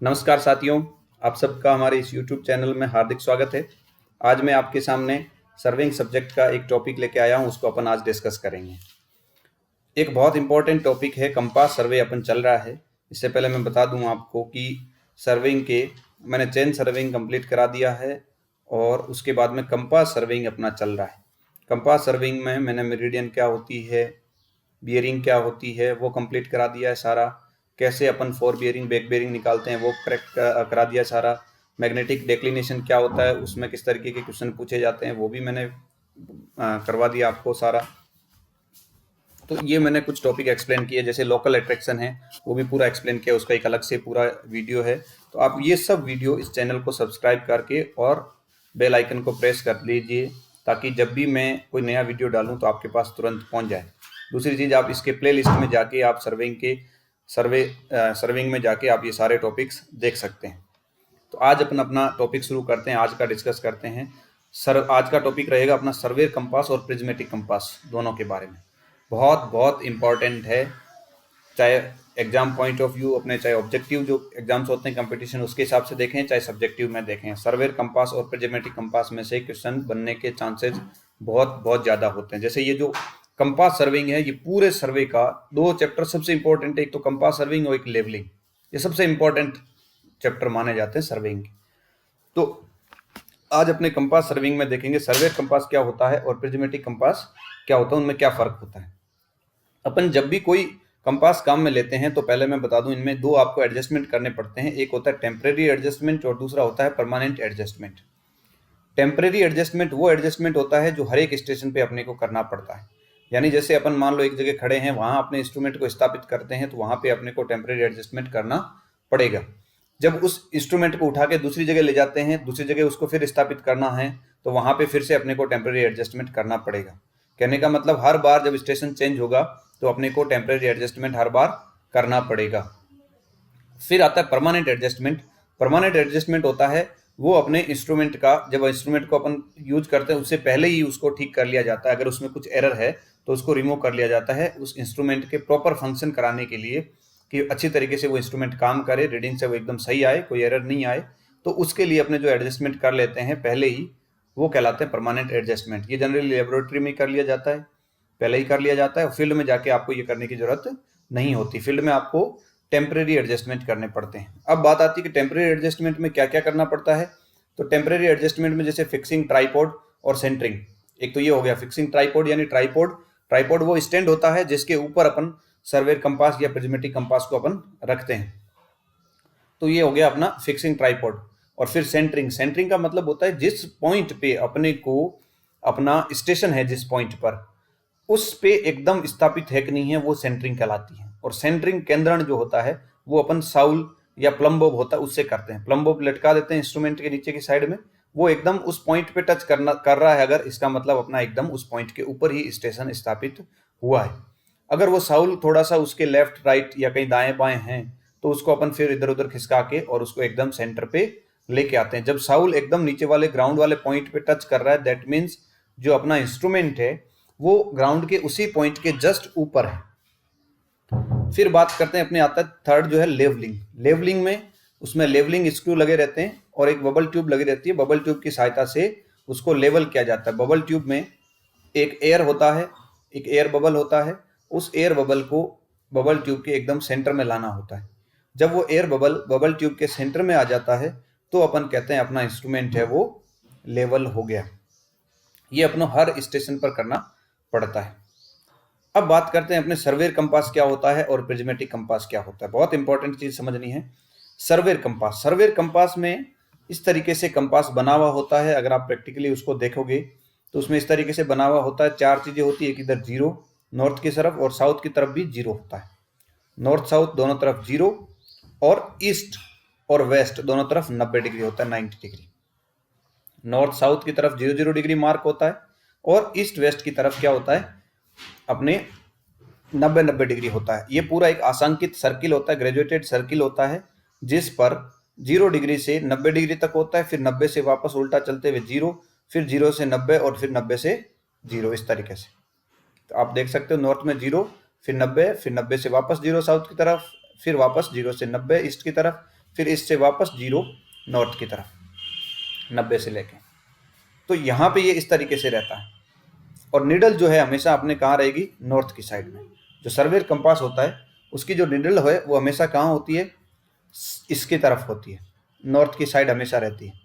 नमस्कार साथियों, आप सबका हमारे इस YouTube चैनल में हार्दिक स्वागत है। आज मैं आपके सामने सर्विंग सब्जेक्ट का एक टॉपिक लेके आया हूँ, उसको अपन आज डिस्कस करेंगे। एक बहुत इंपॉर्टेंट टॉपिक है, कंपास सर्वे अपन चल रहा है। इससे पहले मैं बता दूं आपको कि सर्विंग के मैंने चेन सर्विंग कंप्लीट करा दिया है और उसके बाद में कंपास सर्विंग अपना चल रहा है। कंपास सर्विंग में मैंने मेरिडियन क्या होती है, बियरिंग क्या होती है, वो कंप्लीट करा दिया है सारा। कैसे अपन फोर बियरिंग बैक बियरिंग निकालते हैं वो करेक्ट करा दिया सारा। मैग्नेटिक डिक्लिनेशन क्या होता है, उसमें किस तरीके के क्वेश्चन पूछे जाते हैं वो भी मैंने करवा दिया आपको सारा। तो ये मैंने कुछ टॉपिक एक्सप्लेन किए, जैसे लोकल अट्रैक्शन है वो भी पूरा एक्सप्लेन किया, उसका एक अलग से पूरा वीडियो है। तो आप ये सब वीडियो इस चैनल को सब्सक्राइब करके और बेल आइकन को प्रेस कर लीजिए, ताकि जब भी मैं कोई नया वीडियो डालूं तो आपके पास तुरंत पहुंच जाए। दूसरी चीज़, आप इसके प्ले लिस्ट में जाके आप सर्विंग में जाके आप ये सारे टॉपिक्स देख सकते हैं। तो आज अपन अपना टॉपिक शुरू करते हैं, आज का डिस्कस करते हैं। आज का टॉपिक रहेगा अपना सर्वेयर कंपास और प्रिज्मेटिक कंपास दोनों के बारे में। बहुत बहुत इम्पॉर्टेंट है, चाहे एग्जाम पॉइंट ऑफ व्यू अपने, चाहे ऑब्जेक्टिव जो एग्जाम्स होते हैं कंपटीशन उसके हिसाब से देखें, चाहे सब्जेक्टिव में देखें, सर्वेयर कंपास और प्रिज्मेटिक कंपास में से क्वेश्चन बनने के चांसेस बहुत बहुत ज़्यादा होते हैं। जैसे ये जो कंपास सर्विंग है, ये पूरे सर्वे का दो चैप्टर सबसे इंपॉर्टेंट है, एक तो कंपास सर्विंग और एक लेवलिंग। ये सबसे इंपॉर्टेंट चैप्टर माने जाते हैं सर्विंग के। तो आज अपने कंपास सर्विंग में देखेंगे सर्वेयर कंपास क्या होता है और प्रिज्मेटिक कंपास क्या होता है, उनमें क्या फ़र्क होता है। अपन जब भी कोई कंपास काम में लेते हैं तो पहले मैं बता दूं, इनमें दो आपको एडजस्टमेंट करने पड़ते हैं। एक होता है टेम्परेरी एडजस्टमेंट और दूसरा होता है परमानेंट एडजस्टमेंट। टेम्परेरी एडजस्टमेंट वो एडजस्टमेंट होता है जो हर एक स्टेशन पे अपने को करना पड़ता है। यानी जैसे अपन मान लो एक जगह खड़े हैं, वहां अपने इंस्ट्रूमेंट को स्थापित करते हैं, तो वहां पे अपने को टेम्परेरी एडजस्टमेंट करना पड़ेगा। जब उस इंस्ट्रूमेंट को उठा के दूसरी जगह ले जाते हैं, दूसरी जगह उसको फिर स्थापित करना है, तो वहां पे फिर से अपने को टेम्परेरी एडजस्टमेंट करना पड़ेगा। कहने का मतलब हर बार जब स्टेशन चेंज होगा तो अपने को टेम्परेरी एडजस्टमेंट हर बार करना पड़ेगा। फिर आता है परमानेंट एडजस्टमेंट। परमानेंट एडजस्टमेंट होता है वो अपने इंस्ट्रूमेंट का, जब इंस्ट्रूमेंट को अपन यूज करते हैं उससे पहले ही उसको ठीक कर लिया जाता है। अगर उसमें कुछ एरर है तो उसको रिमूव कर लिया जाता है उस इंस्ट्रूमेंट के प्रॉपर फंक्शन कराने के लिए, कि अच्छी तरीके से वो इंस्ट्रूमेंट काम करे, रीडिंग से वो एकदम सही आए, कोई एरर नहीं आए। तो उसके लिए अपने जो एडजस्टमेंट कर लेते हैं पहले ही, वो कहलाते हैं परमानेंट एडजस्टमेंट। ये जनरली लेबोरेटरी में कर लिया जाता है, पहले ही कर लिया जाता है। फील्ड में जाके आपको ये करने की जरूरत नहीं होती, फील्ड में आपको टेम्परेरी एडजस्टमेंट करने पड़ते हैं। अब बात आती है कि टेम्परेरी एडजस्टमेंट में क्या क्या करना पड़ता है। तो टेम्परेरी एडजस्टमेंट में जैसे फिक्सिंग ट्राइपॉड और सेंटरिंग, एक तो ये हो गया फिक्सिंग ट्राइपॉड, यानी ट्राइपॉड ट्राइपॉड वो स्टैंड होता है जिसके ऊपर अपन सर्वेयर कंपास या प्रिज्मेटिक कंपास को अपन रखते हैं। तो ये हो गया अपना फिक्सिंग ट्राइपॉड। और फिर सेंटरिंग, सेंटरिंग का मतलब होता है जिस पॉइंट पे अपने को अपना स्टेशन है, जिस पॉइंट पर उस पे एकदम स्थापित है कि नहीं है, वो सेंटरिंग कहलाती है। और सेंटरिंग केंद्रण जो होता है वो अपन साउल या प्लम्बोब होता है उससे करते हैं। प्लम्बोब लटका देते हैं इंस्ट्रूमेंट के नीचे की साइड में, वो एकदम उस पॉइंट पे टच कर रहा है अगर, इसका मतलब अपना एकदम उस पॉइंट के ऊपर ही स्टेशन स्थापित हुआ है। अगर वो साउल थोड़ा सा उसके लेफ्ट राइट या कहीं दाएं बाएं हैं, तो उसको अपन फिर इधर उधर खिसका के और उसको एकदम सेंटर पे लेके आते हैं। जब साउल एकदम नीचे वाले ग्राउंड वाले पॉइंट पे टच कर रहा है, दैट मीन्स जो अपना इंस्ट्रूमेंट है वो ग्राउंड के उसी पॉइंट के जस्ट ऊपर है। फिर बात करते हैं अपने, आता है थर्ड जो है लेवलिंग। लेवलिंग में उसमें लेवलिंग स्क्रू लगे रहते हैं और एक बबल ट्यूब लगी रहती है। बबल ट्यूब की सहायता से उसको लेवल किया जाता है। बबल ट्यूब में एक एयर होता है, एक एयर बबल होता है। उस एयर बबल को बबल ट्यूब के एकदम सेंटर में लाना होता है। जब वो एयर बबल बबल ट्यूब के सेंटर में आ जाता है तो अपन कहते हैं अपना इंस्ट्रूमेंट है वो लेवल हो गया। ये अपना हर स्टेशन पर करना पड़ता है। अब बात करते हैं अपने सर्वेयर कंपास क्या होता है और प्रिज्मेटिक कंपास क्या होता है। बहुत इंपॉर्टेंट चीज समझनी है। सर्वेयर कंपास, सर्वेयर कंपास में इस तरीके से कंपास बना हुआ होता है। अगर आप प्रैक्टिकली उसको देखोगे तो उसमें इस तरीके से बना हुआ होता है। चार चीजें होती है, एक इधर जीरो नॉर्थ की तरफ और साउथ की तरफ भी जीरो होता है। नॉर्थ साउथ दोनों तरफ जीरो, और ईस्ट और वेस्ट दोनों तरफ 90 डिग्री होता है, 90 डिग्री। नॉर्थ साउथ की तरफ 0 डिग्री मार्क होता है और ईस्ट वेस्ट की तरफ क्या होता है, अपने 90 डिग्री होता है। ये पूरा एक आसांकित सर्किल होता है, ग्रेजुएटेड सर्किल होता है, जिस पर 0 डिग्री से 90 डिग्री तक होता है, फिर 90 से वापस उल्टा चलते हुए जीरो, फिर 0 से 90 और फिर 90 से जीरो, इस तरीके से। तो आप देख सकते हो नॉर्थ में जीरो, फिर 90, फिर 90 से वापस जीरो साउथ की तरफ, फिर वापस 0 से 90 ईस्ट की तरफ, फिर इससे वापस 0 नॉर्थ की तरफ 90 से लेके। तो यहाँ पे ये इस तरीके से रहता है। और निडल जो है हमेशा अपने कहाँ रहेगी, नॉर्थ की साइड में। जो सर्वेयर कंपास होता है उसकी जो निडल है वो हमेशा कहाँ होती है, इसकी तरफ होती है, नॉर्थ की साइड हमेशा रहती है।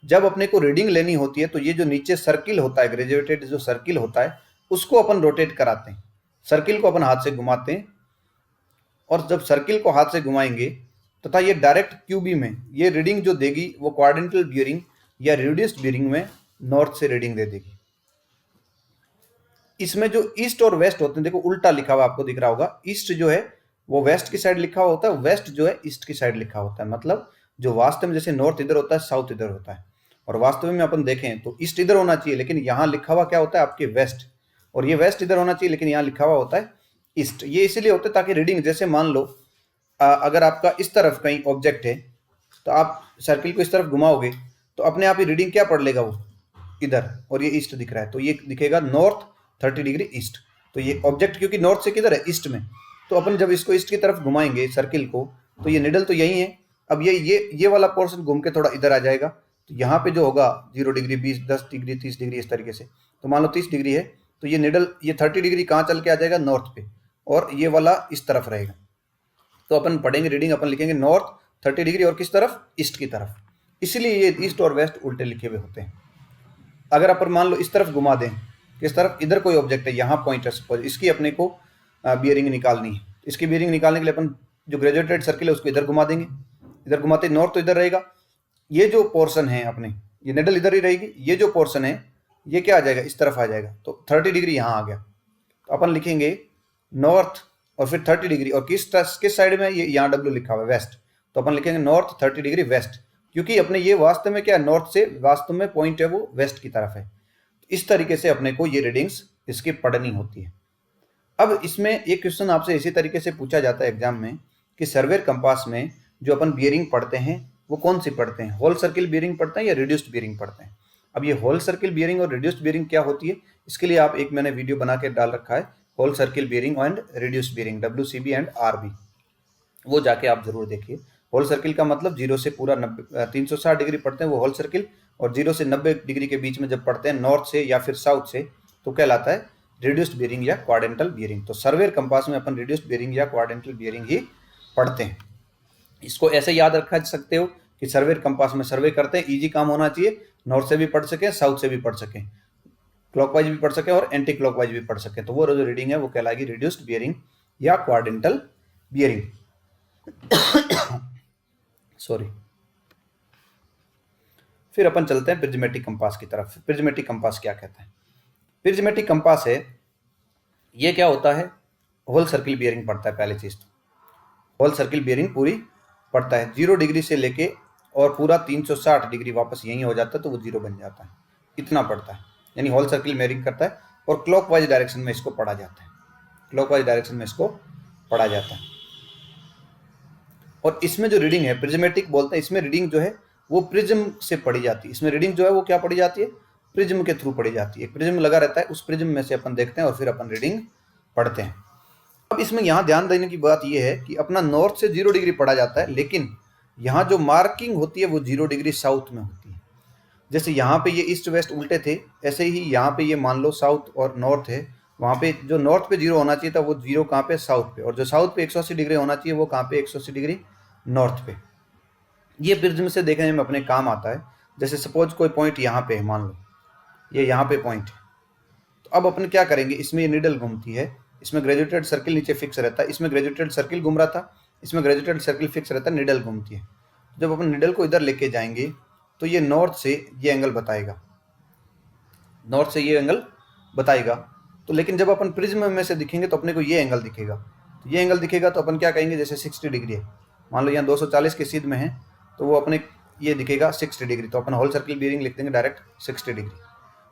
जब अपने को रीडिंग लेनी होती है तो ये जो नीचे सर्किल होता है, ग्रेजुएटेड जो सर्किल होता है, उसको अपन रोटेट कराते हैं। सर्किल को अपन हाथ से घुमाते हैं, और जब सर्किल को हाथ से घुमाएंगे तथा ये डायरेक्ट क्यूबी में ये रीडिंग जो देगी वो क्वाड्रेंटल बियरिंग या रिड्यूस्ड बियरिंग में नॉर्थ से रीडिंग दे देगी। इसमें जो ईस्ट और वेस्ट होते हैं, देखो उल्टा लिखा हुआ आपको दिख रहा होगा, ईस्ट जो है वो वेस्ट की साइड लिखा हुआ होता है, वेस्ट जो है ईस्ट की साइड लिखा होता है। मतलब जो वास्तव में जैसे नॉर्थ इधर होता है, साउथ इधर होता है, और वास्तव में अपन देखें तो ईस्ट इधर होना चाहिए, लेकिन यहाँ लिखा हुआ क्या होता है आपके वेस्ट, और ये वेस्ट इधर होना चाहिए लेकिन यहाँ लिखा हुआ होता है ईस्ट। ये इसीलिए होता है ताकि रीडिंग, जैसे मान लो अगर आपका इस तरफ कहीं ऑब्जेक्ट है तो आप सर्किल को इस तरफ घुमाओगे तो अपने आप ही रीडिंग क्या पढ़ लेगा वो इधर, और ये ईस्ट दिख रहा है तो ये दिखेगा नॉर्थ 30 डिग्री ईस्ट। तो ये ऑब्जेक्ट क्योंकि नॉर्थ से किधर है, ईस्ट में, तो अपन जब इसको ईस्ट की तरफ घुमाएंगे सर्किल को तो ये निडल तो यही है। अब ये वाला पोर्शन घूम के थोड़ा इधर आ जाएगा, तो यहाँ पे जो होगा 0 डिग्री 20 10 डिग्री 30 डिग्री इस तरीके से। तो मान लो 30 डिग्री है तो ये निडल ये 30 डिग्री कहाँ चल के आ जाएगा, नॉर्थ पे, और ये वाला इस तरफ रहेगा। तो अपन पढ़ेंगे रीडिंग, अपन लिखेंगे नॉर्थ 30 डिग्री और किस तरफ, ईस्ट की तरफ। इसलिए ये ईस्ट और वेस्ट उल्टे लिखे हुए होते हैं। अगर अपन मान लो इस तरफ घुमा दें, किस तरफ, इधर कोई ऑब्जेक्ट है, यहाँ पॉइंट है सपोज, इसकी अपने को बियरिंग निकालनी है। इसकी बियरिंग निकालने के लिए अपन जो ग्रेजुएटेड सर्किल है उसको इधर घुमा देंगे, इधर घुमाते नॉर्थ तो इधर रहेगा। ये जो पोर्शन है अपने, ये निडल इधर ही रहेगी, ये जो पोर्शन है ये क्या आ जाएगा, इस तरफ आ जाएगा, तो 30 डिग्री यहाँ आ गया। तो अपन लिखेंगे नॉर्थ और फिर 30 डिग्री, और किस साइड में, ये यहाँ डब्ल्यू लिखा हुआ है वेस्ट, तो अपन लिखेंगे नॉर्थ 30 डिग्री वेस्ट, क्योंकि अपने ये वास्तव में क्या है, नॉर्थ से वास्तव में पॉइंट है वो वेस्ट की तरफ है। इस तरीके से अपने को ये रीडिंग्स इसकी पढ़नी होती है। अब इसमें एक क्वेश्चन आपसे इसी तरीके से पूछा जाता है एग्जाम में कि सर्वेयर कंपास में जो अपन बियरिंग पढ़ते हैं वो कौन सी पढ़ते हैं, होल सर्किल बियरिंग पढ़ते हैं या रिड्यूस्ड बियरिंग पढ़ते हैं। अब ये होल सर्किल बियरिंग और रिड्यूस्ड बियरिंग क्या होती है, इसके लिए आप एक मैंने वीडियो बना के डाल रखा है, whole circle bearing and reduced bearing, WCB and RB, वो जाके आप जरूर देखिए। होल सर्किल का मतलब 0 से पूरा 360 डिग्री पढ़ते हैं वो होल सर्किल, और 0 से 90 डिग्री के बीच में जब पढ़ते हैं नॉर्थ से या फिर साउथ से तो कहलाता है रिड्यूस्ड बियरिंग या क्वाड्रेंटल बियरिंग। तो सर्वेयर कंपास में अपन रिड्यूस्ड बियरिंग या क्वाड्रेंटल बियरिंग ही पढ़ते हैं। इसको ऐसे याद रखा सकते हो कि सर्वेयर कंपास में सर्वे करते हैं, इजी काम होना चाहिए, नॉर्थ से भी पढ़ सके, साउथ से भी पढ़ सके, क्लॉकवाइज भी पढ़ सके और एंटी क्लॉकवाइज भी पढ़ सके। तो वो जो रीडिंग है वो कहलाएगी रिड्यूस्ड बियरिंग या क्वाड्रेंटल बियरिंग। सॉरी। फिर अपन चलते हैं प्रिज्मेटिक कंपास की तरफ। प्रिज्मेटिक कंपास क्या कहता है, प्रिज्मेटिक कंपास है, ये क्या होता है, होल सर्किल बियरिंग पड़ता है। पहले चीज तो होल सर्किल बियरिंग पूरी पड़ता है, 0 डिग्री से लेके और पूरा 360 डिग्री वापस यहीं हो जाता है तो वो 0 बन जाता है, इतना पड़ता है। यानी होल सर्किल बियरिंग करता है और क्लॉकवाइज डायरेक्शन में इसको पढ़ा जाता है, क्लॉकवाइज डायरेक्शन में इसको पढ़ा जाता है। और इसमें जो रीडिंग है प्रिज्मेटिक बोलते हैं, इसमें रीडिंग जो है वो प्रिज्म से पढ़ी जाती है। इसमें रीडिंग जो है वो क्या पढ़ी जाती है, प्रिज्म के थ्रू पढ़ी जाती है। एक प्रिज्म लगा रहता है, उस प्रिज्म में से अपन देखते हैं और फिर अपन रीडिंग पढ़ते हैं। अब इसमें यहाँ ध्यान देने की बात यह है कि अपना नॉर्थ से 0 डिग्री पढ़ा जाता है, लेकिन यहाँ जो मार्किंग होती है वो 0 डिग्री साउथ में होती है। जैसे यहाँ पे ये ईस्ट वेस्ट उल्टे थे, ऐसे ही यहाँ पे ये मान लो साउथ और नॉर्थ है, वहाँ पे जो नॉर्थ पे 0 होना चाहिए था वो 0 कहाँ पे, साउथ पे, और जो साउथ पे 180 डिग्री होना चाहिए वो कहाँ पे, 180 डिग्री नॉर्थ पे। ये प्रिज्म से देखने में अपने काम आता है। जैसे सपोज कोई पॉइंट यहाँ पे है, मान लो ये यहाँ पे पॉइंट है, तो अब अपन क्या करेंगे, इसमें ये निडल घूमती है, इसमें ग्रेजुएटेड सर्किल नीचे फिक्स रहता है, इसमें ग्रेजुएटेड सर्किल घूम रहा था, इसमें ग्रेजुएटेड सर्किल फिक्स रहता है, निडल घूमती है। जब अपन निडल को इधर लेके जाएंगे तो ये नॉर्थ से ये एंगल बताएगा, नॉर्थ से ये एंगल बताएगा। तो लेकिन जब अपन प्रिज्म में से दिखेंगे तो अपने को ये एंगल दिखेगा, तो ये एंगल दिखेगा तो अपन क्या कहेंगे, जैसे 60 डिग्री है, मान लो यहाँ 240 के सीध में है तो वो अपने ये दिखेगा 60 डिग्री, तो अपन होल सर्किल बियरिंग लिख देंगे डायरेक्ट 60 डिग्री।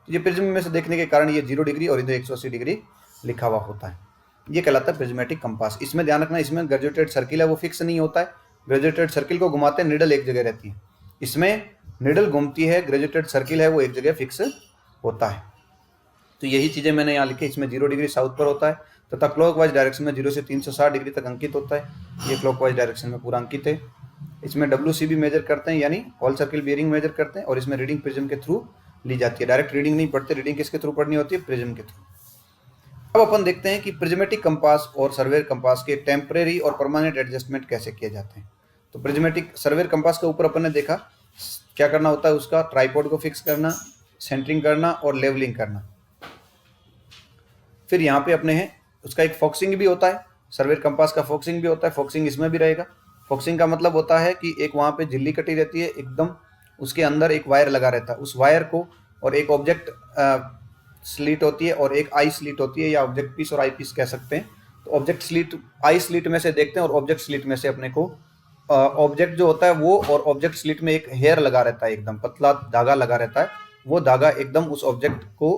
तो ये प्रिज्म में से देखने के कारण ये 0 डिग्री और इधर 180 डिग्री लिखा हुआ होता है, ये कहलाता है प्रिज्मेटिक कंपास। इसमें ध्यान रखना, इसमें ग्रेजुएटेड सर्किल है वो फिक्स नहीं होता है, ग्रेजुएटेड सर्किल को घुमाते हैं, निडल एक जगह रहती है, इसमें निडल घूमती है, ग्रेजुएटेड सर्किल है वो एक जगह फिक्स होता है। तो यही चीज़ें मैंने यहाँ लिखी, इसमें 0 डिग्री साउथ पर होता है तथा क्लॉकवाइज डायरेक्शन में 0 से 360 डिग्री तक अंकित होता है, ये क्लॉकवाइज डायरेक्शन में पूरा अंकित है। इसमें WCB मेजर करते हैं, यानी होल सर्किल बियरिंग मेजर करते हैं, और इसमें रीडिंग प्रिज्म के थ्रू ली जाती है। डायरेक्ट रीडिंग नहीं पढ़ते, रीडिंग किसके थ्रू पढ़नी होती है? प्रिज्म के थ्रू। अब अपन देखते हैं कि प्रिज्मेटिक कंपास और सर्वेयर कंपास के टेम्परेरी और परमानेंट एडजस्टमेंट कैसे किए जाते हैं। तो प्रिज्मेटिक सर्वेयर कंपास के ऊपर अपन ने देखा क्या करना होता है, उसका ट्राइपॉड को फिक्स करना, सेंटरिंग करना और लेवलिंग करना। फिर यहाँ पे अपने हैं उसका एक फोक्सिंग भी होता है, सर्वेयर कंपास का फोक्सिंग भी होता है। फोक्सिंग इसमें भी रहेगा। फोक्सिंग का मतलब होता है कि एक वहाँ पे झिल्ली कटी रहती है एकदम, उसके अंदर एक वायर लगा रहता है, उस वायर को, और एक ऑब्जेक्ट स्लीट होती है और एक आई स्लीट होती है, या ऑब्जेक्ट पीस और आई पीस कह सकते हैं। तो ऑब्जेक्ट स्लीट, आई स्लीट में से देखते हैं, और ऑब्जेक्ट स्लीट में से अपने को ऑब्जेक्ट जो होता है वो, और ऑब्जेक्ट स्लीट में एक हेयर लगा रहता है, एकदम पतला धागा लगा रहता है, वो धागा एकदम उस ऑब्जेक्ट को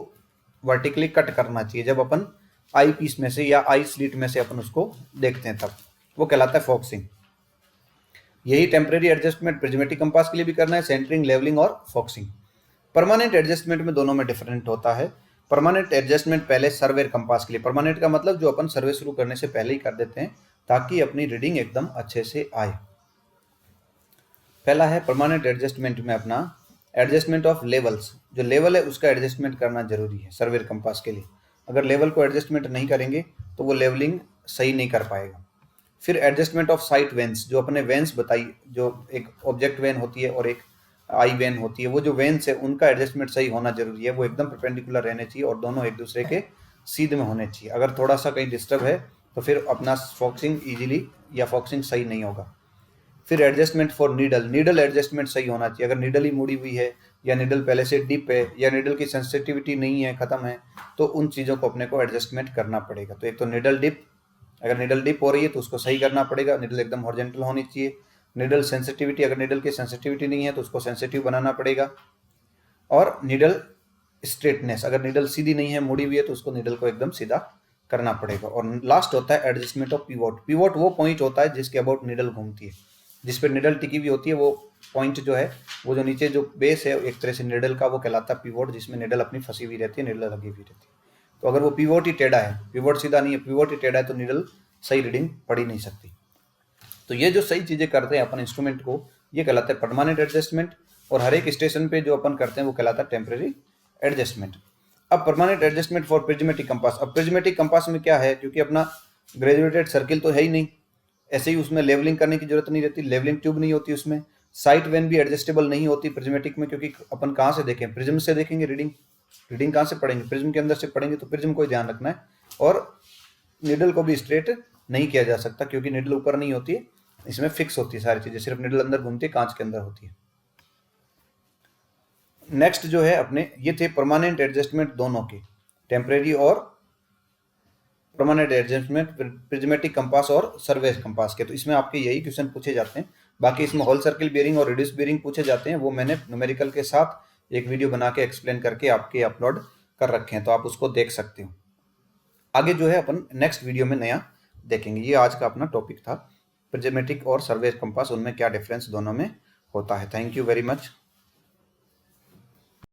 वर्टिकली कट करना चाहिए। जब अपन आई पीस में से या आई स्लीट में से अपन उसको देखते हैं तब वो कहलाता है फोक्सिंग। यही टेम्परेरी एडजस्टमेंट प्रिज्मेटिक कंपास के लिए भी करना है, सेंटरिंग, लेवलिंग और फोक्सिंग। परमानेंट एडजस्टमेंट में दोनों में डिफरेंट होता है। परमानेंट एडजस्टमेंट पहले सर्वेयर कंपास के लिए, परमानेंट का मतलब जो अपन सर्वे शुरू करने से पहले ही कर देते हैं ताकि अपनी रीडिंग एकदम अच्छे से आए। पहला है परमानेंट एडजस्टमेंट में अपना एडजस्टमेंट ऑफ लेवल्स। जो लेवल है उसका एडजस्टमेंट करना जरूरी है सर्वेयर कंपास के लिए। अगर लेवल को एडजस्टमेंट नहीं करेंगे तो वो लेवलिंग सही नहीं कर पाएगा। फिर एडजस्टमेंट ऑफ साइट वेन्स, जो अपने वेन्स बताई, जो एक ऑब्जेक्ट वेन होती है और एक आई वेन होती है, वो जो वेन्स है उनका एडजस्टमेंट सही होना जरूरी है। वो एकदम परपेंडिकुलर रहने चाहिए और दोनों एक दूसरे के सीधे में होने चाहिए। अगर थोड़ा सा कहीं डिस्टर्ब है तो फिर अपना फोक्सिंग इजीली या फोक्सिंग सही नहीं होगा। फिर adjustment for needle, needle adjustment सही होना चाहिए। अगर नीडल ही मुड़ी हुई है, या नीडल पहले से डिप है, या नीडल की सेंसिटिविटी नहीं है, खत्म है, तो उन चीज़ों को अपने को एडजस्टमेंट करना पड़ेगा। तो एक तो नीडल डिप, अगर नीडल डिप हो रही है तो उसको सही करना पड़ेगा, नीडल एकदम हॉरिजॉन्टल होनी चाहिए। नीडल सेंसिटिविटी, अगर नीडल की सेंसिटिविटी नहीं है तो उसको सेंसिटिव बनाना पड़ेगा। और नीडल स्ट्रेटनेस, अगर नीडल सीधी नहीं है, मुड़ी हुई है, तो उसको नीडल को एकदम सीधा करना पड़ेगा। और लास्ट होता है एडजस्टमेंट ऑफ पिवोट। पिवोट वो पॉइंट होता है जिसके अबाउट नीडल घूमती है, जिस पर नीडल टिकी हुई होती है। वो पॉइंट जो है, वो जो नीचे जो बेस है एक तरह से नीडल का, वो कहलाता है पिवोट, जिसमें नीडल अपनी फंसी हुई रहती है, नीडल लगी हुई रहती है। तो अगर वो पिवोट ही टेढ़ा है, पिवोट सीधा नहीं है, पिवोट ही टेढ़ा है, तो नीडल सही रीडिंग पढ़ ही नहीं सकती। तो ये जो सही चीजें करते हैं अपन इंस्ट्रूमेंट को, ये कहलाता है परमानेंट एडजस्टमेंट। और हर एक स्टेशन पे जो अपन करते हैं वो कहलाता है टेम्परेरी एडजस्टमेंट। अब permanent adjustment for prismatic compass. अब प्रिज्मेटिक कंपास में क्या है, क्योंकि अपना ग्रेजुएटेड सर्किल तो है ही नहीं, ऐसे ही उसमें लेवलिंग करने की जरूरत नहीं रहती, लेवलिंग ट्यूब नहीं होती उसमें। साइट वेन भी एडजस्टेबल नहीं होती प्रिज्मेटिक में, क्योंकि अपन कहाँ से देखें, प्रिज्म से देखेंगे रीडिंग, रीडिंग कहाँ से पढ़ेंगे, प्रिज्म के अंदर से पढ़ेंगे। तो प्रिज्म को ध्यान रखना है। और निडल को भी स्ट्रेट नहीं किया जा सकता, क्योंकि निडल ऊपर नहीं होती है, इसमें फिक्स होती है सारी चीजें, सिर्फ निडल अंदर घूमती है, कांच के अंदर होती है। नेक्स्ट जो है अपने, ये थे परमानेंट एडजस्टमेंट दोनों के, टेम्परेरी और परमानेंट एडजस्टमेंट प्रिज्मेटिक कंपास और सर्वेयर कंपास के। तो इसमें आपके यही क्वेश्चन पूछे जाते हैं। बाकी इसमें होल सर्किल बेयरिंग और रिड्यूस बेयरिंग पूछे जाते हैं, वो मैंने न्यूमेरिकल के साथ एक वीडियो बना के एक्सप्लेन करके आपके अपलोड कर रखे हैं, तो आप उसको देख सकते हो। आगे जो है अपन नेक्स्ट वीडियो में नया देखेंगे। ये आज का अपना टॉपिक था, प्रिज्मेटिक और सर्वेयर कंपास, उनमें क्या डिफरेंस दोनों में होता है। Thank you very much.